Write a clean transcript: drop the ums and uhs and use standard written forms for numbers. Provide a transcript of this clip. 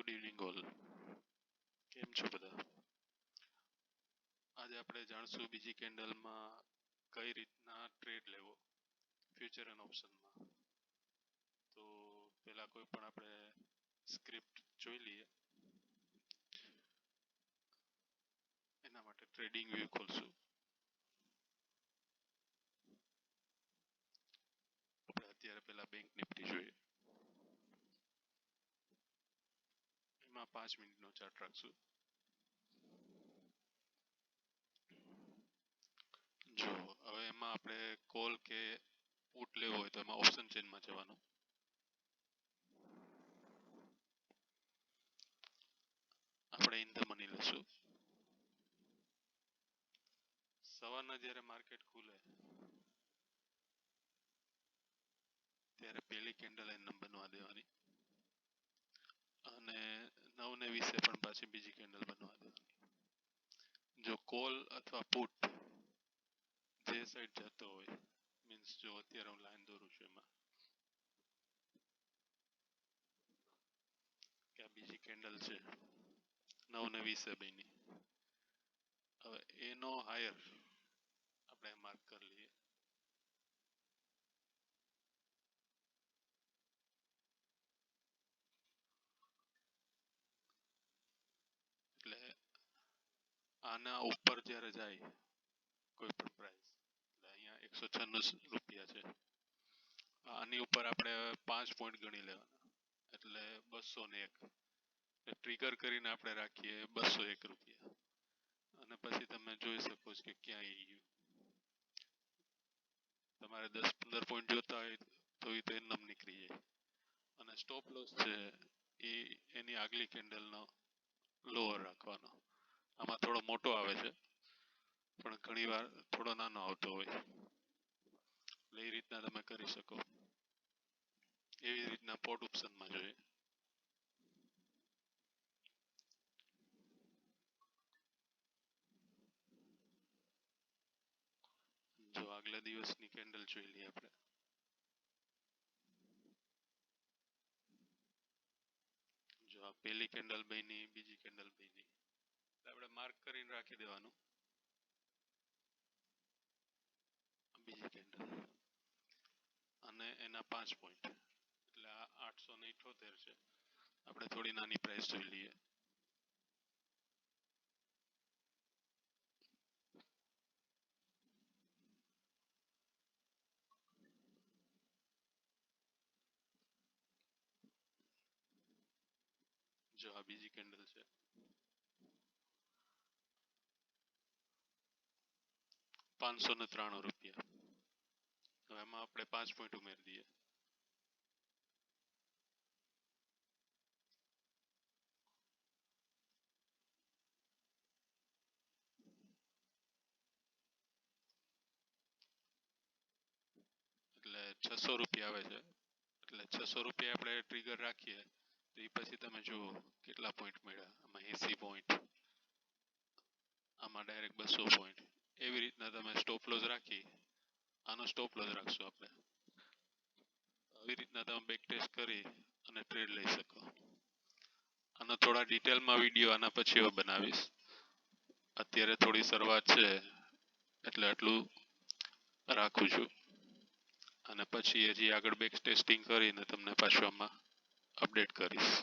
Good evening all. કેમ છો બધા? આજે આપણે જાણશું બીજી કેન્ડલમાં કઈ રીતના ટ્રેડ લેવો ફ્યુચર એન્ડ ઓપ્શનમાં. તો પહેલા કોઈ પણ આપણે સ્ક્રિપ્ટ જોઈ લઈએ. એના માટે ટ્રેડિંગ વ્યૂ ખોલશું. આપણે અત્યારે પહેલા બેંક નિફ્ટી જોઈએ. એમાં 5 મિનિટનો ચાર્ટ રાખશું. જો હવે એમાં આપણે કોલ કે પુટ લેવો હોય તો એમાં ઓપ્શન ચેનમાં જવાનું. આપણે ઇન ધ મની લેશું. સવારના જ્યારે માર્કેટ ખુલે ત્યારે પહેલી કેન્ડલ એન બનવા દેવાની અને 9:20 પણ પાછી બીજી કેન્ડલ બનવા દેવાની. જો કોલ અથવા પુટ જે સાઈડ જતો હોય મીન્સ જો અત્યારે હું લાઈન દોરું છું એમાં કે આ બીજી કેન્ડલ છે 9:20 બની. હવે એનો હાયર આપણે માર્ક કરી લઈએ. એટલે આના ઉપર જ્યારે જાય કોઈ પણ પ્રાઇસ એટલે અહીંયા 196 રૂપિયા છે. આની ઉપર આપણે 5 પોઈન્ટ ગણી લેવાના એટલે 201. ટ્રિગર કરીને આપણે રાખીએ 201 રૂપિયા અને પછી તમે જોઈ શકો છો કે ક્યાં આવી ગયું. તમારે 10-15 પોઈન્ટ જોતા હોય તો એ તો એમ નીકળી જાય. અને સ્ટોપ લોસ છે એ એની આગલી કેન્ડલનો લોઅર રાખવાનો. આમાં થોડો મોટો આવે છે પણ ઘણી વાર થોડો નાનો આવતો હોય એટલે એ રીતના તમે કરી શકો. એવી રીતના પોટ ઓપ્શનમાં જોઈએ. જો આગલા દિવસની કેન્ડલ જોઈ લઈએ આપણે. જો આ પહેલી કેન્ડલ બની બીજી કેન્ડલ બની આપણે માર્ક કરીને રાખી દેવાનું. બીજી કેન્ડલ અને એના 5 પોઈન્ટ એટલે આ 878 છે. આપણે થોડી નાની પ્રાઇસ જોઈ લઈએ. જો આ બીજી કેન્ડલ છે 593 રૂપિયા. હવે એમાં આપણે 5 પોઈન્ટ ઉમેરી દઈએ. એટલે 600 રૂપિયા આવે છે. એટલે 600 રૂપિયા આપણે ટ્રિગર રાખીએ તો એ પછી તમે જુઓ કેટલા પોઈન્ટ મળ્યા. આમાં 80 પોઈન્ટ, આમાં ડાયરેક્ટ 200 પોઈન્ટ. એવી રીતના તમે સ્ટોપ લોસ રાખી આનો સ્ટોપ લોસ રાખશું આપણે. આવી રીતના તમે બેક ટેસ્ટ કરી અને ટ્રેડ લઈ શકો. આનો થોડા ડિટેલમાં વિડીયો આના પછી બનાવીશ. અત્યારે થોડી શરૂઆત છે એટલે આટલું રાખું છું અને પછી હજી આગળ બેક ટેસ્ટિંગ કરીને તમને પાછું આમાં અપડેટ કરીશ.